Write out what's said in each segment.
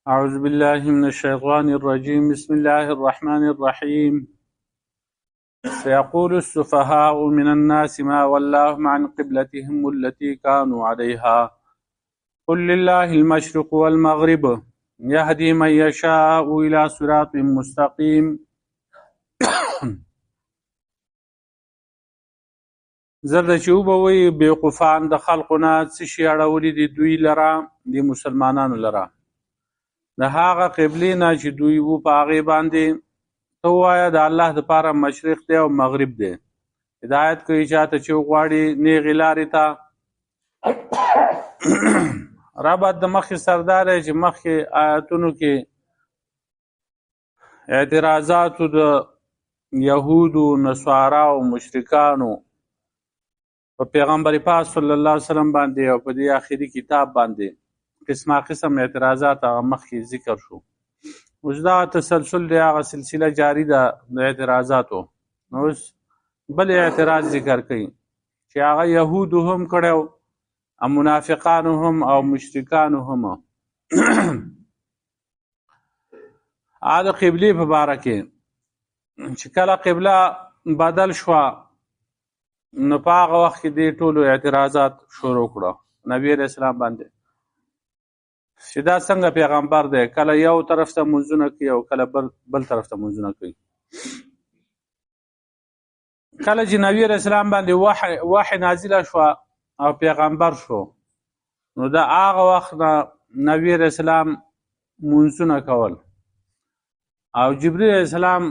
أعوذ بالله من الشيطان الرجيم بسم الله الرحمن الرحيم سيقول السفهاء من الناس ما ولاهم عن قبلتهم التي كانوا عليها قل لله المشرق والمغرب يهدي من يشاء إلى صراط مستقيم زرد چوبوي بيوقفان د خلقنا څه شي اړولي دي دوی لرا دي مسلمانانو لرا د هغه قبلې نه چې دوی وو په هغې باندې ته ووایه د الله دپاره مشرق دی او مغرب دی هدایت کوي چاته چې وغواړي نیغې لارې ته ربط د مخکې سردار دی چې مخکې آیتونو کې اعتراضاتو د یهودو نصاراو مشرکانو په پیغمبر پاک صلی الله علیه وسلم باندې او په دې آخري کتاب باندې قسمه قسم اعتراضات هغه مخکې ذکر شو اوس دا تسلسل دی هغه سلسله جاری ده د اعتراضاتو نو اوس بل اعتراض ذکر کوي چې هغه یهودو هم کړی او منافقانو هم او مشرکانو هم هغه قبلې په باره کې چې کله قبله بدل شوه نو په هغه وخت کې دې ټولو اعتراضات شروع کړه نبي علیه السلام باندې چې دا څنګه پیغمبر دی کله یو طرف ته منځونه کوي او کله بل طرف ته منځونه کوي کله چې نبي علیه السلام باندې وحی نازله شوه او پیغمبر شو نو دا هغه وخت نه نبي علیه السلام منځونه کول او جبرئیل علیه السلام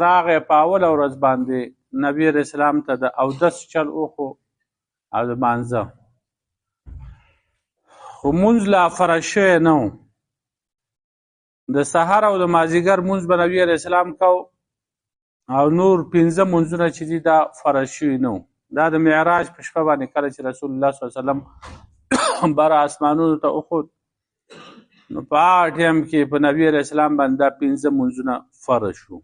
راغی په اوله ورځ باندې نبی علیه السلام ته د اودس چل وښو او د مانځه خو مونځ لا فرض شوی نه و د سحر او د مازدیګر مونځ به نبي علیه السلام کو او نور پنځه مونځونه چې دي دا فرض شوي نه و دا د معراج په شپه باندې کله چې رسول الله صلی الله علیه وسلم بره اسمانونو ته وخوت نو په هغه ټایم کې په نبي علیه السلام باندې دا پنځه مونځونه فرض شو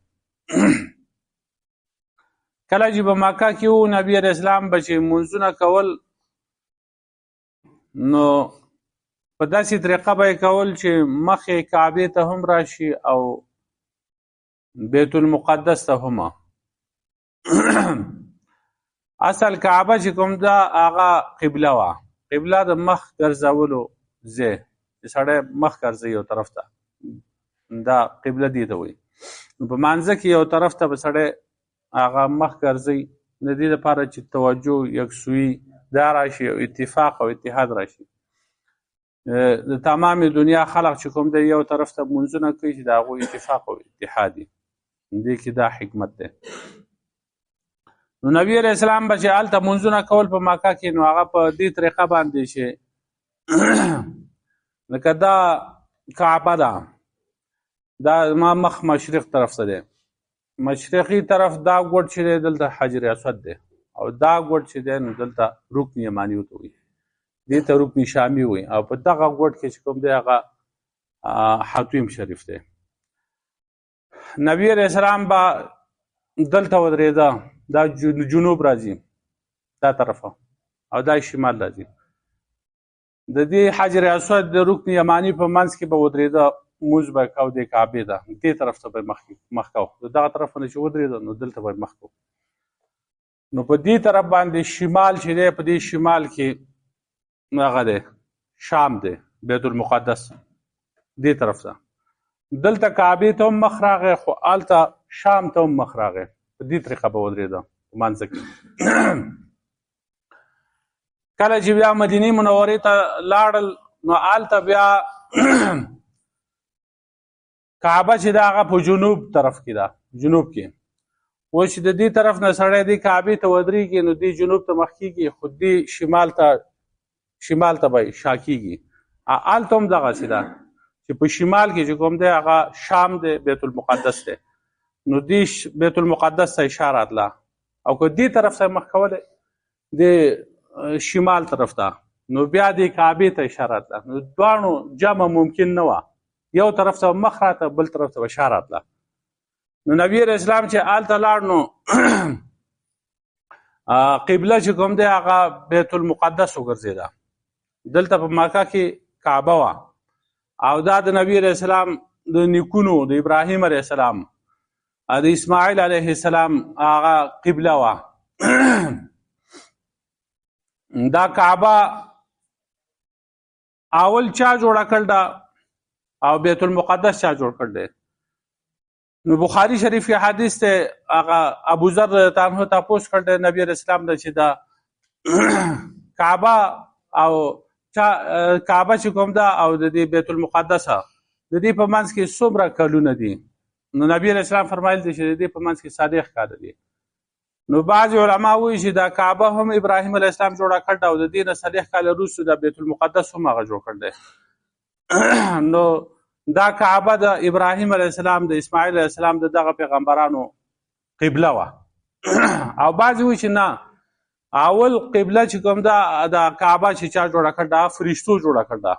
کله چې په مکه کې وو نبي علیه السلام به چې مونځونه کول نو په داسې طریقه به یې کول چې مخې کعبې ته هم راشي او بیت المقدس ته هم اصل کعبه چې کوم ده هغه قبله وه قبله د مخ ګرځولو ځای چې سړی مخ ګرځوي یو طرف ته دا قبله دې ته وایي نو په مانځه کې یو طرف ته به سړی هغه مخ ګرځوي د دې لپاره چې توجه یکسویي دا راشي او اتفاق او اتحاد راشي د تمام دنیا خلق چې کوم دی یو طرف ته منځونه کوي چې د هغوی اتفاق او اتحاد وي دې کې دا حکمت دی نو نبي علیه السلام به چې هلته منځونه کول په مکه کې نو هغه په دې طریقه باندې چې لکه دا کعبه ده دا ما مخ مشرق طرف ته دی مشرقي طرف دا ګوټ چې دی دلته حجر اسود دی او دا ګوټ چې دی نو دلته رکن یماني ورته وایي دې ته رکن شامي وایي او په دغه ګوټ کې چې کوم دی هغه حتیم شریف دی نبي علیه السلام به دلته ودرېده دا جنوب راځي دا طرفه او دا شمال راځي د دې حجر اسود د رکن یماني په منځ کې به ودرېده موز به کو د کعبې ده دې طرف ته به مخ کو دغه طرف نه چې ودرېده نو دلته به مخ کو نو په دې طرف باندې شمال چې دی په دې شمال کې هغه دی شام دی بیت المقدس دې طرف ته دلته کعبې ته هم مخ راغی خو هلته شام ته هم مخ راغی په دې طریقه به ودرېده په منځه کې کله چې بیا مدینې منورې ته لاړل نو هلته بیا کعبه چې دا هغه په جنوب طرف کې ده جنوب کې اوس چې د دې طرف نه سړی دې کعبې ته ودرېږي نو دې جنوب ته مخ کېږي خو دې شمال ته به شا کېږي هلته هم دغسې ده چې په شمال کې چې کوم دی هغه شام دی بیت المقدس دی نو دې بیت المقدس ته اشاره راتله او که دې طرف ته مخ کولی دې شمال طرف ته نو بیا دې کعبې ته اشاره راتله نو دواړو جمع ممکن نه وه یو طرف ته مخ راته بل طرف ته به شا راتله نو نبي علیه السلام چې هلته لاړ نو قبله چې کوم دی هغه بیت المقدس وګرځېده دلته په مکه کې کعبه وه او دا د نبی علیه السلام د نیکونو د ابراهیم علیه السلام د اسماعیل علیه السلام هغه قبله وه. دا کعبه اول چا جوړه کړل ده او بیت المقدس چا جوړ کړل دی؟ نو بخاری شریف کې حدیث ته هغه ابو ذر رضی الله عنه تاسو کړل دی نبی رسول الله چې دا کعبه او کعبه چې کوم ده او د بیت المقدس د دې په منځ کې څومره کلونه دي؟ نو نبی رسول الله فرمایل دي چې د دې په منځ کې صادق کال دي. نو بعض علما وایي چې دا کعبه هم ابراهیم علیه السلام جوړه کړه او د دې نه صالح کال وروسته د بیت المقدس هم هغه جوړ کړ دی. نو دا کعبه د ابراهیم علیه السلام د اسماعیل علیه السلام دغه پیغمبرانو قبله وه. او بعض وایي چې نه، اول قبله چې کوم ده د کعبه چې چا جوړه کړ ده فرشتو جوړه کړ ده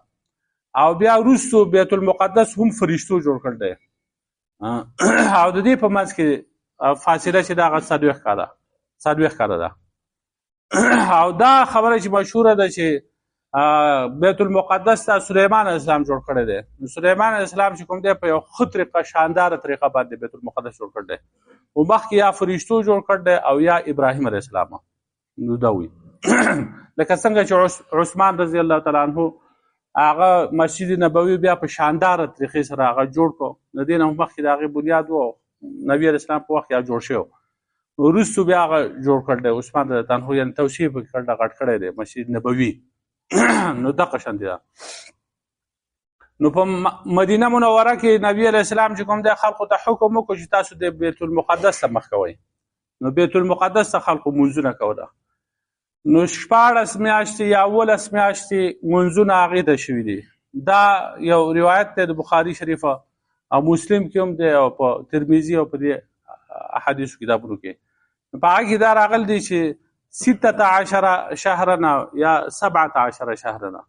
او بیا وروسته بیت المقدس هم فرشتو جوړ کړ دی. او د دې په منځ کې فاصله چې دا هغه څلوېښت کاله ده. او دا خبره چې مشهوره ده چې بیت المقدس ته سلیمان علیه السلام جوړ کړی دی. نو سلیمان علیه السلام چې کوم دی په یو ښه طریقه شانداره طریقه باندې بیت المقدس جوړ کړی دی. او مخکې یا فرشتو جوړ کړی دی او یا ابراهیم علیه السلام. نو دا وي لکه څنګه چې عثمان رضی الله تعالی عنه هغه مسجد نبوي بیا په شانداره طریقې سره هغه جوړ کړو. د دې نه مخکې د هغې بنیاد و نبي علیه السلام په وخت کې جوړ شوی، وروسته بیا هغه جوړ کړی دی عثمان رضی الله عنه، یعنې توسعه پکې کړی غټ کړی دی مسجد نبوي. نو دغه شان دی. نو په مدینه منوره کې نبی علیه السلام چې کوم دی خلکو ته حکم وکړو چې تاسو د بیت المقدس ته مخ کوئ. نو بیت المقدس ته خلکو منځونه کوله. نو 14 میاشتې یا 11 میاشتې منځونه هغې ته شوي دي. دا یو روایت دی د بخاري شریفه او مسلم کې هم دی او په ترمذي او په دې احادیثو کتابونو کې. په هغه کې دا راغلی دی چې 16 شهرنا یا 17 شهرنا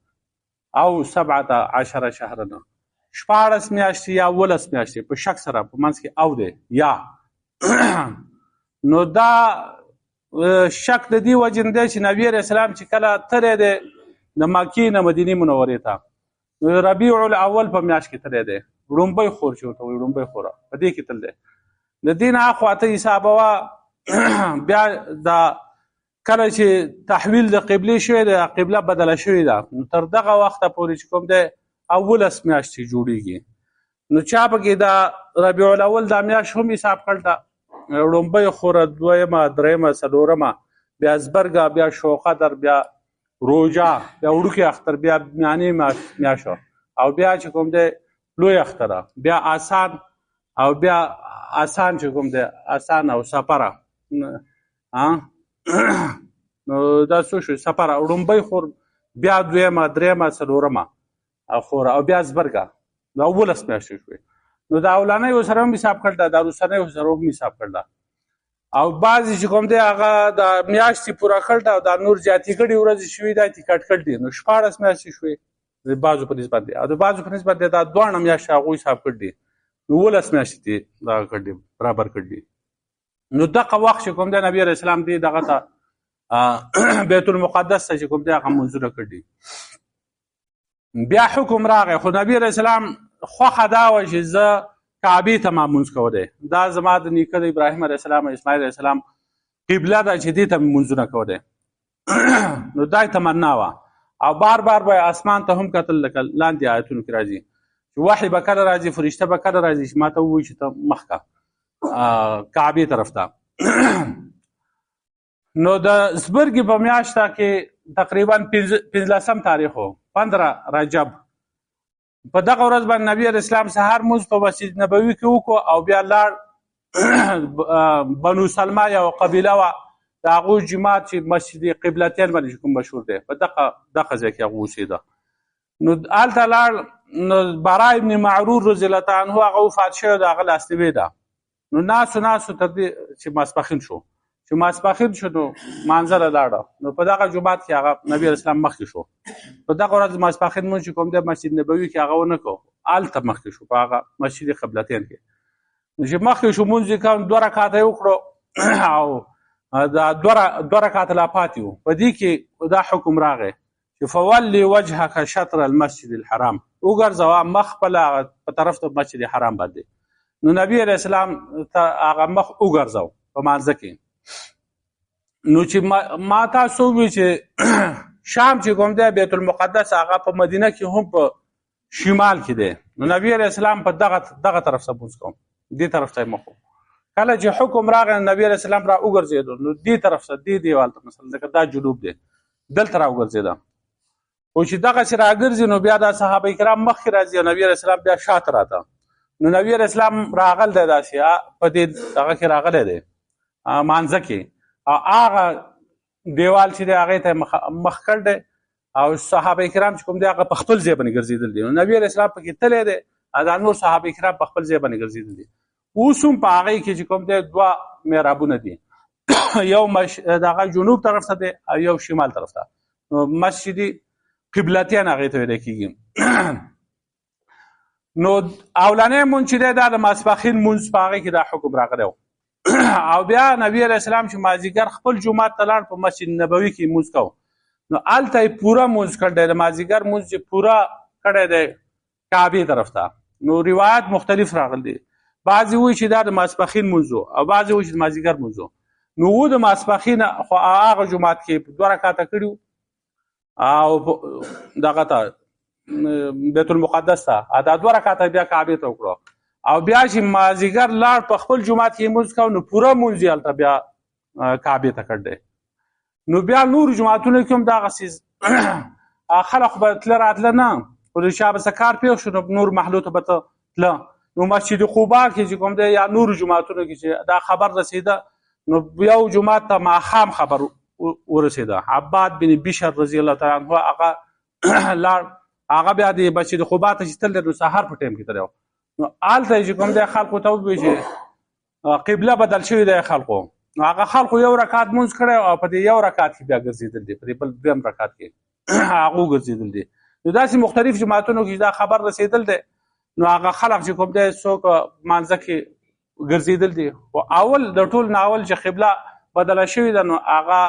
او 17 شهرنا 14 میاشتې یا 11 میاشتې په شک سره په منځ کې او دی یا نو دا شک د دې وجې نه دی چې نبي علیه السلام چې کله تللی دی د مکې نه مدینې منورې ته نو ربیع الاول په میاشت کې تللی دی. ړومبی خور چې ورته وایي ړومبی خوره په دې کې تللی. د دې نه اخواته حسابوه بیا دا کله چې تحویل د قبلې شوی دی قبله بدله شوې ده نو تر دغه وخته پورې چې کوم دی 11 میاشتې جوړېږي. نو چا پکې دا ربیع الاول دا میاشت هم حساب کړل ده، ړومبی خوره، دویمه، دریمه، څلورمه، بیا زبرګه، بیا شوقدر، بیا روژه، بیا وړوکې اختر، بیا میانې میاشت او بیا چې کوم دی لوی اختره، بیا آسان او بیا آسان چې کوم دی آسان او سپره. نو دا څو شو؟ سپره، ړومبی خور، بیا دویمه، دریمه، څلورمه خوره او بیا زبرګه. دا 11 میاشتې شوې. نو دا اولانیو سره هم حساب کړل ده، دا وروستنیو سره هم حساب کړل ده. او بعضې چې کوم دی هغه د میاشتې پوره کړل ده او دا نور زیاتې کړي ورځې شوي دا یې کټ کړل دي. نو 14 میاشتې شوې د بعضو په نسبت دی او د بعضو په نسبت دی دا دواړه میاشتې هغوی حساب کړل دي. نو 11 میاشتې دي دغه کړل دي، برابر کړل دي. نو دغه وخت چې کوم دی نبي علیه السلام دی دغه ته بیت المقدس ته چې کوم دی هغه منځونه کړل دي. بیا حکم راغی خو نبي علیه السلام خوښه دا وه چې زه کعبې ته ما منځ کولی. دا زما د نیکه د ابراهیم علیه السلام او اسماعیل علیه السلام قبله ده چې دې ته مې منځونه کولی. نو دا یې تمنا وه او بار بار به اسمان ته هم کتل لکه لاندې آیتونو کې راځي چې وحی به کله راځي، فرشته به کله راځي چې ما ته ووایي چې ته مخ که کعبې طرف ته. نو د زبرګې په میاشته کې تقریبا 15 تاریخ و 15 رجب په دغه ورځ باندې نبي علیه السلام سهار مونځ په مسجد نبوي کې وکړو او بیا لاړ بنو سلمه یو قبیله وه د هغوی جماعت چې مسجد قبلتین باندې کوم مشهور دی په دغه ځای کې هغه اوسېده. نو هلته لاړ نو برا ابن معرور رضی الله تعالی عنه هغه وفات شوی د هغه لاستوې ده. نو ناسو تر دې چې ماسپښین شو چې ماسپښین شو نو مانځه له لاړه. نو په دغه جومات کې هغه نبي علیه السلام مخکې شو. په دغه ورځ ماسپښین مونځ چې کوم دی مسجد نبوي کې هغه ونه کړو، هلته مخکې شو په هغه مسجد قبلتین کې. نو چې مخکې شو مونځ یې کوم 2 رکعته یې وکړو او دا 2 رکعته لا پاتې وو. په دې کې دا حکم راغی چې فولي وجهك شطر المسجد الحرام، وګرځوه مخ خپل په طرف ته مسجد حرام باندې. نو نبی علیہ السلام هغه مخ وګرځاو په مانځه کې. نو چې ما تاسو وی چې شام چې کوم دی بیت المقدس هغه په مدینه کې هم په شمال کې دی. نو نبی علیہ السلام په دغه طرف ته مونځ کوم، دې طرف ته مخ. کله چې حکم راغی نبی علیہ السلام را وګرځېدو، نو دې طرف ته دې دیوال ته مثلا دا جنوب دی دلته را وګرځېده. او چې دغه سره راګرځي نو بیا د صحابه کرام مخکې راځي او نبی علیہ السلام بیا شاته راته. نو نبی علیہ السلام راغل دی داسې په دې دغه کې راغلی دی مانځه کې، هغه دیوال چې دی هغې ته مخ کړ دی او صحابه کرام چې کوم دی هغه په خپل ځای باندې ګرځېدل دي. نو نبی علیہ السلام پکې تللی دی او دا نور صحابه کرام په خپل ځای باندې ګرځېدل دي. اوس هم په هغې کې چې کوم دی 2 محرابونه دي یو دغه جنوب طرف ته دی او یو شمال طرف ته. نو مسجد قبلتین هغې ته ویلی کېږي. نو اولنی مونځ چې دی دا د ماسپښین مونځ په هغې کې دا حکم راغلی و. او بیا نبی علیہ السلام چې مازدیګر خپل جومات ته لاړ په مسجد نبوي کې مونځ کوو. نو هلته یې پوره مونځ کړی دی، د مازدیګر مونځ چې پوره کړی دی کعبې طرف ته. نو روایت مختلف راغلی دی، بعضې وایي چې دا د ماسپښین مونځ و او بعضې وایي چې د مازدیګر مونځ و. نو و د ماسپښین خو هغه جومات کې 2 رکعته کړي او دغه ته بیت المقدس ته دا 2 رکعته بیا کعبې ته وکړو. او بیا چې مازدیګر لاړ په خپل جومات کې مونځ کوو نو پوره مونځ یې هلته بیا کعبې ته کړ دی. نو بیا نور جوماتونو کې هم دغسې خلق به تله راتله نه، خو د شا به څه کار پېښ شو نو نور محلو ته به ته تله. نو مسجد قبا کې چې کوم دی یا نور جوماتونو کې چې دا خبر رسېده نو یو جومات ته ماښام خبر ورسېده. عباد بن بشر رضی الله تعالی عنه هغه لاړ، هغه بیا د مسجد قبا ته چې تللی نو سهار په ټایم کې تللی و. نو هلته چې کوم دی خلکو ته ووایي چې قبله بدل شوې دی خلکو. نو هغه خلکو 1 رکعت مونځ کړی او په دې 1 رکعت کې بیا ګرځېدل دي، په دې بل 2م رکعت کې هغه وګرځېدل دي. نو داسې مختلف جماعتونو کې دا خبر رسېدل دی. نو هغه خلک چې کوم دی څوک مانځه کې ګرځېدل دي. خو اول د ټول نه اول چې قبله بدله شوې ده نو هغه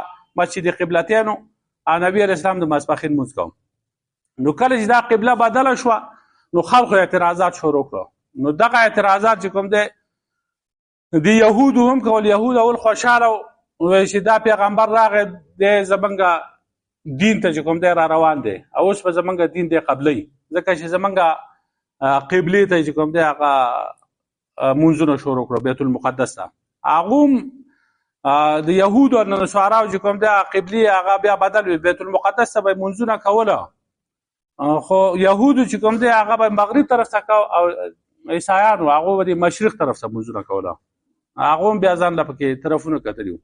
مسجد قبلتین او نبی علیہ السلام د ماسپښین مونځ کوم. نو کله چې دا قبله بدله شوه نو خلکو اعتراضات شروع کړو. نو دغه اعتراضات چې کوم دی د یهودو هم کول. یهود اول خوشحاله وایي چې دا پیغمبر راغی دی زمونږ دین ته چې کوم دی را روان دی او اوس په زمونږ دین دی قبلوي، ځکه چې زمونږ قبلې ته چې کوم دی هغه مونځونه شروع کړو بیت المقدس ته. هغه هم د یهودو او نصاراو چې کوم دی قبلې هغه بیا بدل وي، بیت المقدس ته به یې مونځونه کوله. خو یهودو چې کوم دی هغه به مغرب طرف ته کو او عیسایانو هغه به د مشرق طرف ته مونځونه کوله. هغه هم بیا ځان له پکې طرفونه کتلي وو.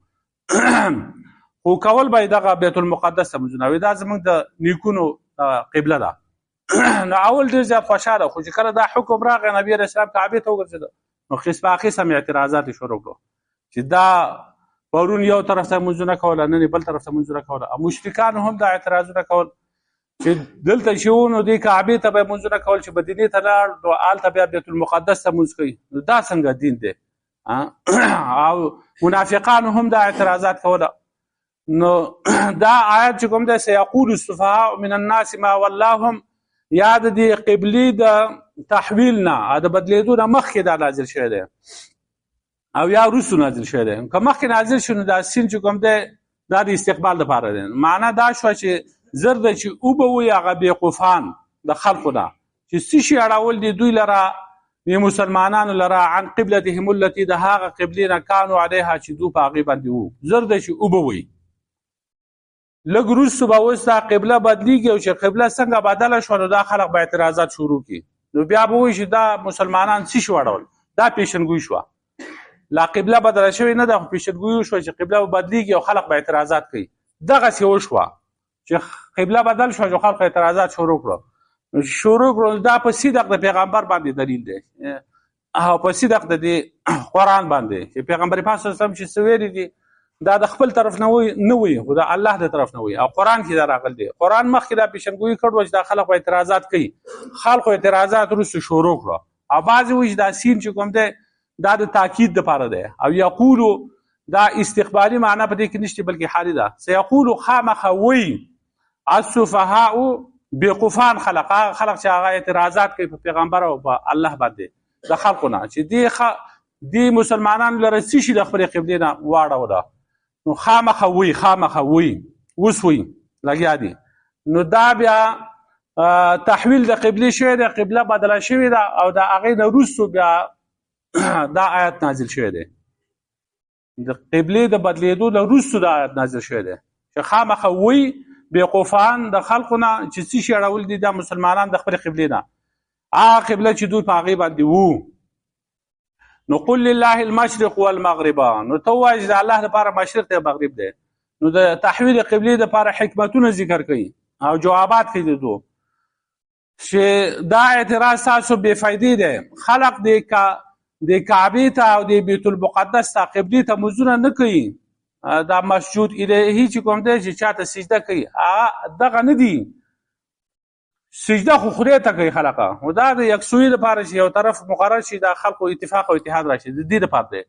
خو کول به یې دغه بیت المقدس ته مونځونه وي، دا زموږ د نیکونو قبله ده. نو اول ډېر زیات خوشحاله، خو چې کله دا حکم راغی نبي علیه السلام کعبې ته وګرځېده نو قسم قسم اعتراضات یې شروع کړو چې دا پرون یو طرف ته مونځونه کوله نن بل طرف ته مونځونه کوله. او مشرکانو هم دا اعتراضونه کول چې دلته چې وو نو دې کعبې ته به یې مونځونه کول، چې مدینې ته لاړ نو هلته بیا بیت المقدس ته مونځ کوي. نو دا څنګه دین دی؟ او منافقانو هم دا اعتراضات کوله. نو دا آیت چې کوم دی سیقول السفهاء من الناس ما ولاهم، یا د دې قبلې د تحویل نه د بدلېدو نه مخکې دا نازل شوی دی او یا وروستو نازل شوی دی. که مخکې نازل شو نو دا سین چې کوم دی دا د استقبال لپاره دی. معنا دا شوه چې زر ده چې اوبه وي هغه بیوقوفان د خلقو نه چې څه شي اړول دي دوی لره د مسلمانانو لره عن قبلتهم التي د هغه قبلې نه کانو علیها چې دوی په هغې باندې وو. زر ده چې اوبه وي لږ وروستو به اوس دا قبله بدلېږي او چې قبله څنګه بدله شوه نو دا خلک به اعتراضات شروع کړي. نو بیا به وایي چې دا مسلمانان څه شي اړول، دا پیشنګوي شوه. لا قبله بدله شوې نه ده خو پیشنګوي شوه چې قبله به بدلېږي او خلک به اعتراضات کوي. دغسې وشوه چې قبله بدل شو جو خلق اعتراضات شروع کړو. دا په صدق د پیغمبر باندې دلیل دی او په صدق د قرآن باندې چې پیغمبر پاک صلی الله علیه وسلم چې څه ویلي دي دا د خپل طرف نه وي خو د الله د طرف نه وي. او قرآن کې دا راغلی دی. قرآن مخکې دا پیشنګویي کړو چې دا خلق اعتراضات کوي. خلقو اعتراضات وروسته شروع کړو. او بعضې وایي چې دا سین چې کوم دی دا د تاکید دپاره دی. او یقولو دا استقبالي معنا په دې کې نشته بلکې حالي ده. سیقولو خامخه وایي السفهاء بیوقوفان خلق چې هغه اعتراضات کوي په پیغمبر او په الله باندې د خلقونه چې دی مسلمانانو لره څه شي د خپل قبلې نه واړوله نو خامخه وي اوس وي لګیا دي نو دا بیا تحویل د قبله شوی دی قبله بدله شوی ده او د هغې نه وروستو بیا دا آیت نازل شوی دی د قبلې د بدلېدو نه وروستو دا آیت نازل شوی دی چې خامخه وي بیوقوفان د خلقو نه چې څه شي اړول دي دا مسلمانان د خپل قبلې نه هغه قبله چې دوی په هغې باندې وو نو قل لله المشرق والمغرب نو ته ووایه چې د الله لپاره مشرق دی مغرب دی نو د تحویل قبلې دپاره حکمتونه ذکر کوي او جوابات کوي د دو چې دا اعتراض تاسو بې فایدې دی خلق د کعبې ته او د بیت المقدس ته قبلې ته مونځونه نه کوي دا مسجود الهي چې کوم دی چې چاته سجده کوي دغه نه دي سجده خو خدای ته کوي خلقه او دا د یکسویي لپاره چې یو طرف مقرر شي دا خلقو اتفاق او اتحاد راشي د دې لپاره دی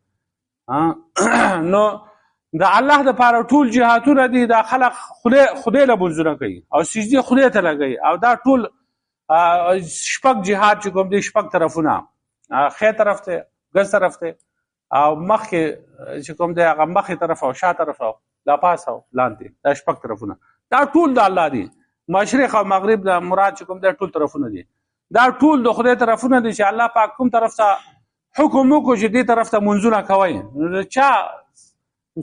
نو د الله لپاره ټول جهاتونه دي دا خلق خدای له مونځونه کوي او سجدې خدای ته لګوي او دا ټول شپږ جهات چې کوم دي شپږ طرفونه خې طرف ته ګس طرف ته او مخکې چې کوم دی هغه مخې طرف او شا طرف او لا پاس او لاندې دا شپږ طرفونه دا ټول د الله دي مشرق او مغرب د مراد چې کوم دی ټول طرفونه دي دا ټول د خدای طرفونه دي چې الله پاک کوم طرف ته حکم وکړو چې دې طرف ته مونځونه کوئ نو چا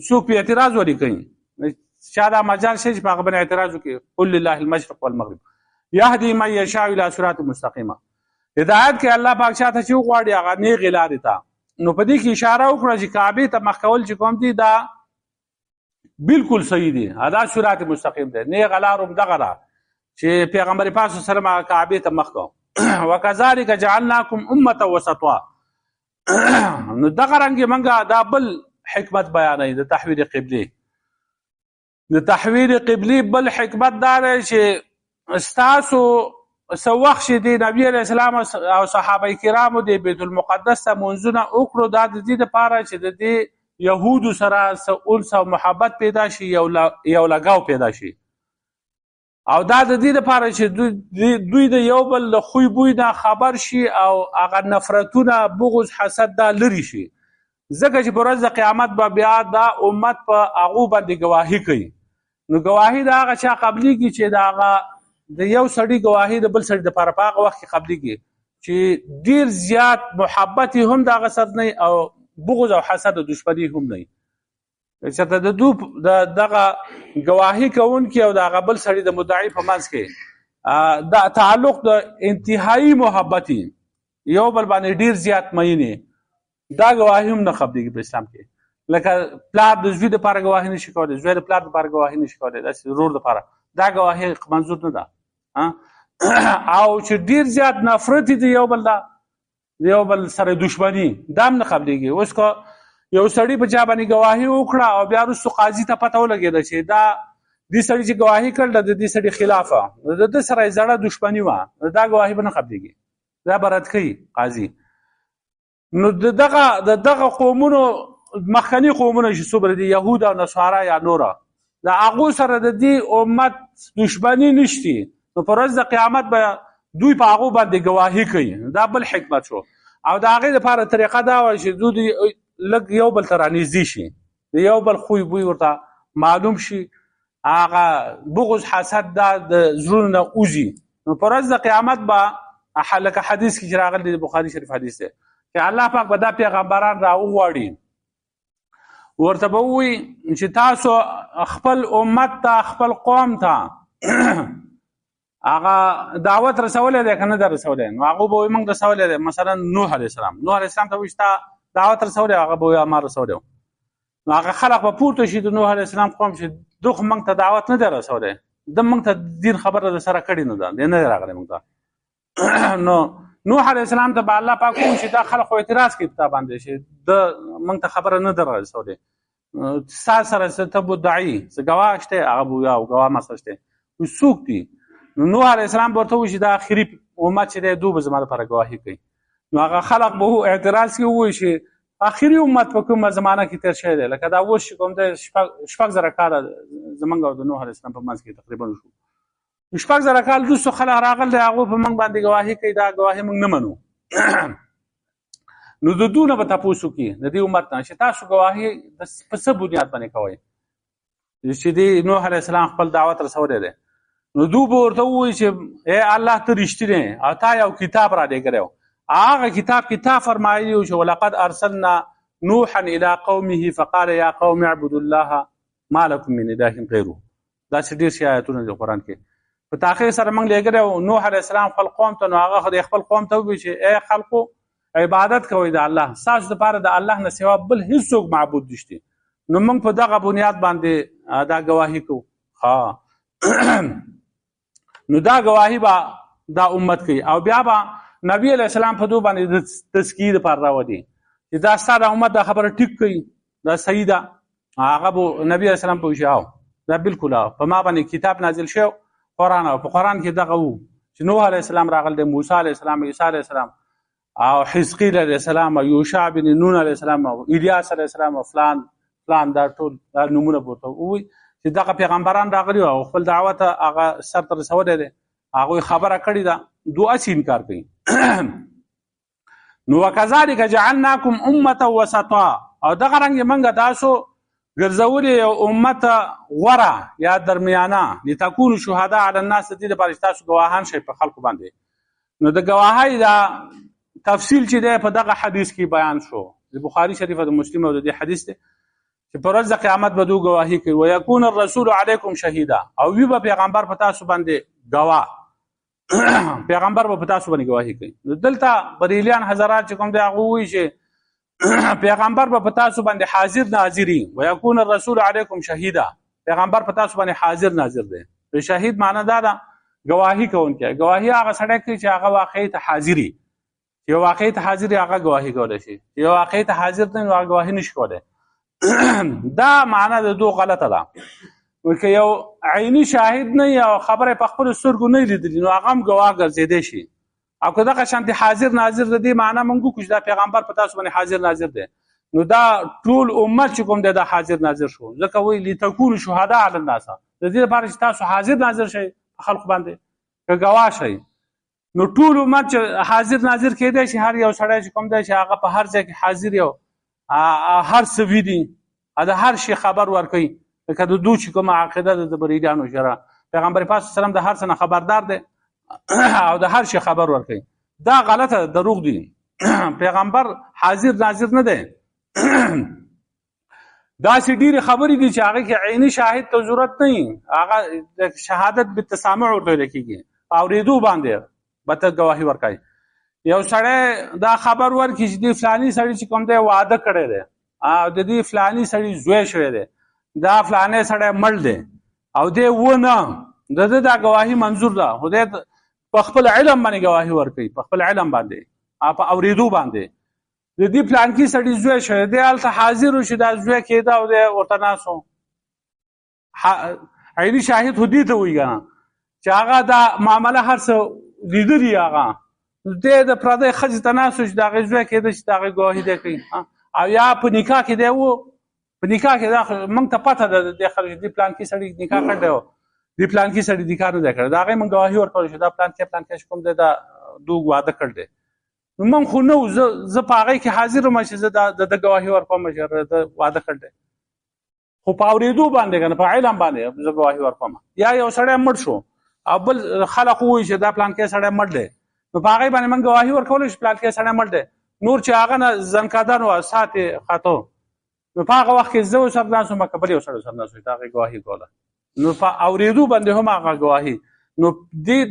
څوک په اعتراض ولې کوي چا دا مجال شي چې په هغه باندې اعتراض وکړي قل لله المشرق والمغرب یهدي من یشاء الى صراط مستقیمه هدایت کې الله پاک شاته چې وغواړي هغه نیغې لارې ته نو په دې کې اشاره وکړه چې کعبې ته مخ کول چې کوم دي دا بالکل صحیح دي دا صراط مستقیم دی نیغه لار هم دغه ده چې پیغمبر پاک صلی الله علیه وسلم کعبې ته مخ کو وکذلک جعلناکم امه وسطا نو دغه رنګ منګه دا بل حکمت بیانوي د تحویل قبله د تحویل قبله بل حکمت دا دی چې ستاسو سو وخت چې د نبی علیه السلام او صحابه کرامو د بیت المقدس ته مونځونه وکړو دا د دې لپاره چې د دې یهودو سره انس او محبت پیدا شي یو لګاو پیدا شي او دا د دې لپاره چې دوی د یو بل له خوی بوی نه خبر شي او هغه نفرتونه بغض حسد دا لري شي ځکه چې په ورځ د قیامت به بیا دا امت په هغو باندې ګواهي کوي نو ګواهي د هغه چا قبلېږي چې د هغه د یو سړي ګواهي د بل سړي دپاره په هغه وخت کې قبلېږي چې ډېر زیات محبت یې هم د هغه سره نه او بغض او حسد او دشمني هم نه چې د دغه ګواهي کوونکي او د هغه بل سړي د مدعي په منځ کې دا تعلق د انتهایی محبت یو بل باندې ډېر زیات مینې دا ګواهي هم نه قبلېږي په اسلام کې لکه پلار د زوی دپاره ګواهي نشي کولی زوی د پلار دپاره ګواهي نشي کولی داسې ورور دپاره دا ګواهي منظور نه ده او چې ډیر زیات نفرت دي یو بل سره دشمنی دا هم نه قبلېږي اوس که یو سړي په چا باندې ګواهي وکړه او بیا وروستو قاضي ته پته ولګېده چې دا دې سړي چې ګواهي کړله د دې سړي خلافه د ده سره یې زړه دشمني وه دا ګواهي به نه قبلېږي دا به رد کوي قاضي نو د دغه قومونو مخکني قومونه چې څومره دي یهود او نصارا یا نوره د هغو سره د دې امت دشمني نشتی نو په ورځ د قیامت به دوی په هغو باندې ګواهي کوي دا بل حکمت شو او د هغې لپاره طریقه دا وه چې دوی لږ یو بل ته رانږدې شي د یو بل خوی بوی ورته معلوم شي هغه بغض حسد دا د زړونو نه وځي نو په ورځ د قیامت به لکه حدیث کې چې راغلی د بخاري شریف حدیث دی چې الله پاک به دا پیغمبران راوغواړي ورته به ووایي چې تاسو خپل امت ته خپل قوم ته هغه دعوت رسولی دی که نه ده رسولی نو هغه به وایي موږ رسولی دی مثلا نوح علیه السلام ته وایي چې تا دعوت رسولی هغه به وایي ما رسولی نو هغه خلق به پورته شي د نوح علیه السلام قوم چې دوی خو موږ ته دعوت نه دی رسولی ده موږ ته دین خبره د سره کړې نه ده دی نه دی راغلی موږ ته نو نوح علیه السلام ته به الله پاک وایي چې دا خلق خو اعتراض کوي په تا باندې چې ده موږ ته خبره نه ده رسولی ستا سره څه ته مدعي څه ګواه شته هغه به وایي او ګواه مسله شته وایي څوک دي نو نوح علیه السلام به ورته وایي چې دا اخري امت چې دی دوی به زما لپاره ګواهي کوي نو هغه خلق به اعتراض کوي وایي چې اخري امت په کومه زمانه کې تېر شوی دی لکه دا اوس چې کوم دی شپږ زره کاله زموږ او د نوح علیه السلام په منځ کې تقریبا شو 0.5 کال وروسته خلک راغل دی هغوی په موږ باندې ګواهي کوي دا ګواهي موږ نه منو نو د دوی نه به تپوس وکړي د دې امت نه چې تاسو ګواهي په څه بنیاد باندې کوئ چې د نوح علیه السلام خپل دعوت رسولی دی نو دوی به ورته ووایي چې ای الله ته رښتینی او تا یو کتاب را لېږلی و هغه کتاب کې تا فرمایلي و چې ولقد ارسلنا نوحا الى قومه فقال یا قوم اعبدوا الله ما لكم من اله غیره داسې ډېر شي آیتونه دي قرآن کې په تاخیر سره موږ لېږلی و نوح علیه السلام خپل قوم ته نو هغه خپل قوم ته ووایي چې ای خلقو عبادت کوئ د الله ستاسو دپاره د الله نه سوا بل هېڅوک معبود نشته نو موږ په دغه بنیاد باندې دا ګواهي کوو نو دا ګواهي به دا امت کوي او بیا به نبی علیه السلام په دوی باندې د تزکیې دپاره راولي چې دا ستا د امت دا خبره ټیک کوي دا صحیح ده هغه به نبی علیه السلام پوه شي دا بالکل په ما باندې کتاب نازل شو قرآن او په قرآن کې دغه و چې نوح علیه السلام راغلی دی موسی علیه السلام عیسی علیه السلام او حزقیل علیه السلام او یوشع بن نون علیه السلام او الیاس علیه السلام او فلان دا ټول دا نومونه ورته ووایي چې دغه پیغمبران راغلي او خپل دعوت هغه سر ته رسولی دی هغوی خبره کړې ده دوی هسې انکار کوي نو وکذلک جعلناکم امة وسطا او دغه رنګ موږ تاسو ګرځولي یو امت غوره یا درمیانه لتکونو شهداء علی الناس دې لپاره چې تاسو ګواهان شئ په خلکو باندې نو د ګواهۍ دا تفصیل چې دی په دغه حدیث کې بیان شو د بخاري شریف او د مسلم او د دې حدیث دی چې په ورځ د قیامت به دوی ګواهي کوي ویکون الرسول علیکم شهیدا او وی به پیغمبر په تاسو باندې ګواه پیغمبر به په تاسو باندې ګواهي کوي دلته بریلیان حضرات چې کوم دی هغه وایي چې پیغمبر به په تاسو باندې حاضر ناظري ويكون الرسول علیکم شهیدا پیغمبر په تاسو باندې حاضر ناظر دی شهید معنی دا ده گواهی کوونکی گواهی هغه سړی کوي چې هغه واقعي ته حاضري چې واقعي ته حاضري هغه گواهی کولی شي چې واقعي ته حاضر نه نو هغه گواهی نشي کولی دا معنی د دوه غلطه ده ورکه یو عیني شاهد نه یا خبره په خپل سترګو نه لیدلی نو هغه هم ګواه ګرځېدی شي او که دغه شانتې حاضر ناظر د دې معنی موږ وکړو چې دا پیغمبر په تاسو باندې حاضر ناظر دی نو دا ټول امت چې کوم دی دا حاضر ناظر شو ځکه وایي لتکونو شهداء علی الناس د دې لپاره چې تاسو حاضر ناظر شئ په خلکو باندې که ګواه شئ نو ټول امت چې حاضر ناظر کېدی شي هر یو سړی چې کوم دی چې هغه په هر ځای کې حاضر یو هر څه ویني د هر شي خبر ورکوي لکه د دوی چې کومه عقیده ده د بریلیانو شره پیغمبر پاک صلی الله علیه وسلم د هر څه نه خبردار دی او د هر شي خبر ورکوي دا غلطه دروغ دي پیغمبر حاضر ناظر نه دی دا سې ډېرې خبرې دي چې هغه کې عیني شاهد ته ضرورت نه وي هغه شهادت بالتسامع ورته ویل کېږي اورېدو باندې به ته ګواهي ورکوي یو سړی دا خبر ورکړي چې د فلاني سړي چې کوم دی واده کړی دی او د دې فلاني سړي زوی شوی دی دا فلانی سړی مړ دی او دی ونه د ده دا ګواهي منظور ده خو دی په خپل علم باندې ګواهي ورکوي په خپل علم باندې په اورېدو باندې د دې پلانکي سړي زوی شوی دی هلته حاضر وشي دا زوی کېده او دی ورته ناست و عیني شاهد خو دې ته وایي که نه چې هغه دا معامله هر څه لیدلي هغه دی د پردۍ ښځې ته ناست و چې د هغې زوی کېده چې د هغې ګواهي دی کوي او یا په نکاح کې دی و په نکاح کې دا موږ ته پته ده د دې خلک چې دې پلانکي سړي نکاح کړی و دې پلانکي سړي نکاح نه دی کړی د هغې موږ ګواهي ورکولی شو دا پلانکي چې کوم دی دا دوی واده کړی دی نو موږ خو نه وو زه په هغې کې حاضر وم چې زه د ګواهي ورکوم چې د واده کړی دی خو په اورېدو باندې که نه په علم باندې زه ګواهي ورکوم یا یو سړی مړ شو او بل خلک ووایي چې دا پلانکي سړی مړ دی نو په هغې باندې موږ ګواهي ورکولی چې پلانکي سړی مړ دی نور چې هغه نه زنکدن و ساعت خطو نو په هغه وخت کې زه ورسره ناست وم که بل یو سړی ورسره ناست و چې د هغې ګواهي کوله نو په اورېدو باندې هم هغه ګواهي نو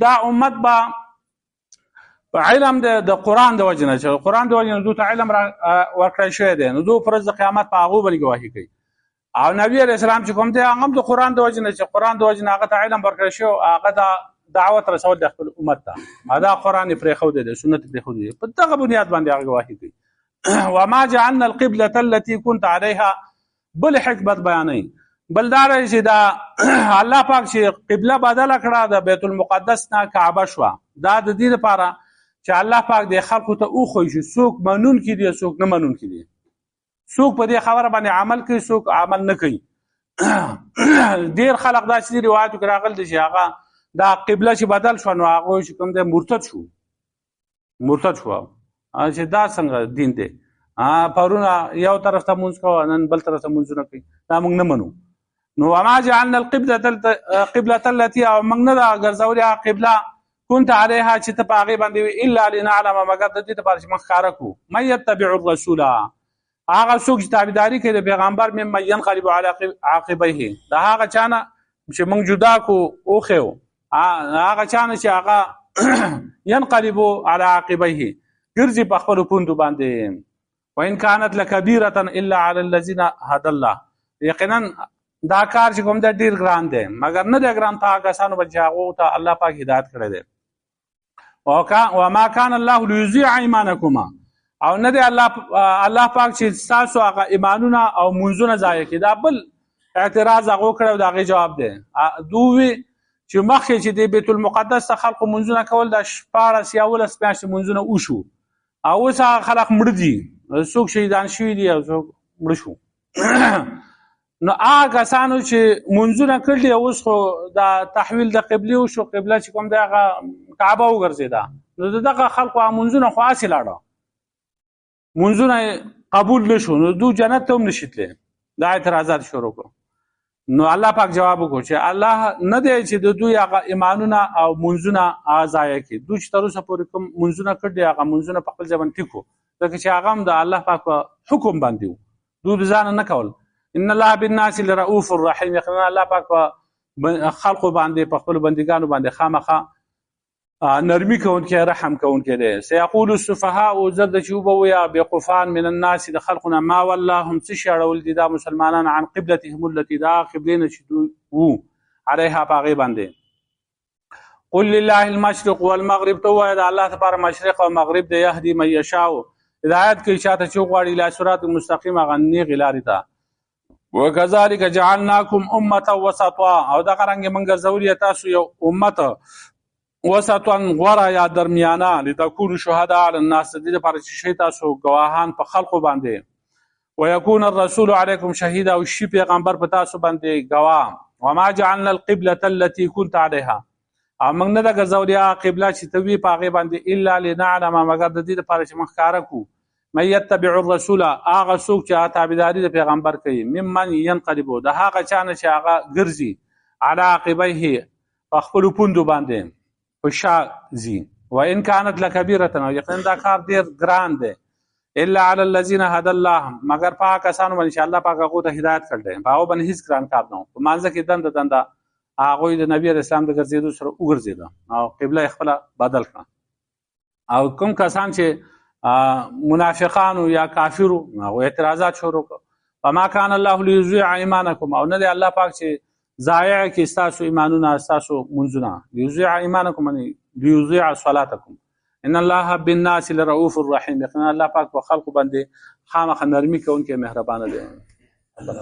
دا امت به په علم د قرآن د وجې نه چې قرآن د وجې نه دوی ته علم ورکړی شوی دی نو دوی په ورځ د قیامت په هغو باندې ګواهي کوي او نبي علیه السلام چې کوم دی هغه هم د قرآن د وجې نه چې قرآن د وجې نه هغه ته علم ورکړی شوی هغه د دعوت رسول د خپل امت ته دا قرآن یې پرېښودی دی سنت یې پرېښودی دی په دغه بنیاد باندې هغه ګواهي کوي وما جعلنا القبلة التي كنت عليها بل حکمت بیانوي بل دا دی چې دا الله پاک چې قبله بدله کړه د بیت المقدس نه کعبه شوه دا د دې لپاره چې الله پاک د خلکو ته وښوي چې څوک منونکي دي څوک نه منونکي دي څوک په دې خبره باندې عمل کوي څوک عمل نه کوي ډېر خلک داسې دي روایتو کې راغلي دي چې هغه دا قبله چې بدل شو نو هغه چې کوم دی مرتد شو چې دا څنګه دین دی پرونه یو طرف ته مونځ کوه نن بل طرف ته مونځونه کوي دا موږ نه منو نو وما جعلنا القبلة التي او موږ نه دا ګرځولې قبله كنت عليها چې ته په هغې باندې الا لنعلم مګر د دې لپاره چې موږ ښکاره کړو من يتبع الرسول هغه څوک چې تابعداري کوي د پیغمبر ممن ينقلب على عاقبيه د هغه چا نه چې موږ جدا کړو اوښیو هغه چا نه چې هغه ينقلب على عاقبيه ګرځي په خپلو پوندو باندې وان كانت لكبيرة الا على الذين هدى الله یقینا دا کار چې کوم د ډیر ګران دی مګر نه دی ګران په کسانو باندې هغه ته الله پاک هدایت کړی دی وما كان الله ليضيع ايمانكما او نه دی الله پاک چې تاسو هغه ایمانونه او منځونه ضایع کړي دا بل اعتراض هغه کړو دا غي جواب دی دوی چې مخکې چې د بیت المقدس خلکو منځونه کول د 14 یا 15 میاشتې منځونه وشو او اوس خلک مړ دي څوک شهیدان شوي دي او څوک مړ شو نو هغه کسانو چې منځونه کړي اوس خو د تحویل د قبله وشو قبله چې کوم دی هغه کعبه وګرځېده نو دغه خلکو منځونه خو هسې لاړه منځونه قبول نشو نو دو جنت ته هم نشي تللی دا اعتراضات شروع کړو نو الله پاک جواب وکړو چې الله نه دی چې د دوی هغه ایمانونه او منځونه ضایع کړي دوی چې تر اوسه پورې کوم منځونه کړي هغه منځونه په خپل ځای باندې ټیک وو ځکه چې هغه هم د الله پاک په حکم باندې وو دوی د ځانه نه کول ان الله بالناس لرؤوف رحیم یقینا الله پاک په خلقو باندې په خپل بندګانو باندې خامخا نرمی کوونکی رحم کوونکی دی سيقول السفهاء زرد چوبویا بقفان من الناس د خلقنا ما واللهم تشړول دي دا مسلمانان عن قبلتهم التي دا قبلنا شدو عليها باغي باندې قل لله المشرق والمغرب تو دا الله تبارک مشرق او مغرب دی يهدي من يشاء هدایت کوي شاته چوغواړي لا صراط مستقیم غنی غلارتا وكذلك جعلناكم امه وسطا او دا څنګه منګه زوري تاسو یو امه وسطا غورا یا درمیانه لتكونوا شهداء على الناس دې لپاره چې شي تاسو گواهان په خلقو باندې ويكون الرسول عليكم شهيدا او شي پیغمبر په تاسو باندې گواه وما جعلنا القبلة التي كنت عليها موږ نه دا ګرځولې قبله چې توی په هغې باندې الا لنعلم مګر د دې لپاره چې موږ ښکاره کړو من يتبع الرسول هغه څوک چې تابعداري د پیغمبر کوي ممن ينقلب د هغه چا نه چې هغه ګرځي على عقبيه په خپلو پوندو باندې په شا ځي وان كانت لكبيرة او یقینا دا کار ډېر ګران دی الا على الذين هدى الله مگر په هغه کسانو باندې چې الله پاک هغو ته هدایت کړی دی په هغو باندې هېڅ ګران کار نه و په مانځه کې دنده هغوی د نبي علیه اسلام د ګرځېدو سره وګرځېده او قبله یې خپله بدل کړه او کوم کسان چې منافقانو یا کافرو هغو اعتراضات شروع کړه وما كان الله ليضيع ايمانكم او نه دی الله پاک چې ضایع کړي ستاسو ایمانونه ستاسو منځونه ليضيع ايمانكم یعنې ليضيع صلاتكم ان الله بالناس لرؤوف رحیم یقینا الله پاک په خلقو باندې خامخا نرمي کوونکی مهربانه دی الله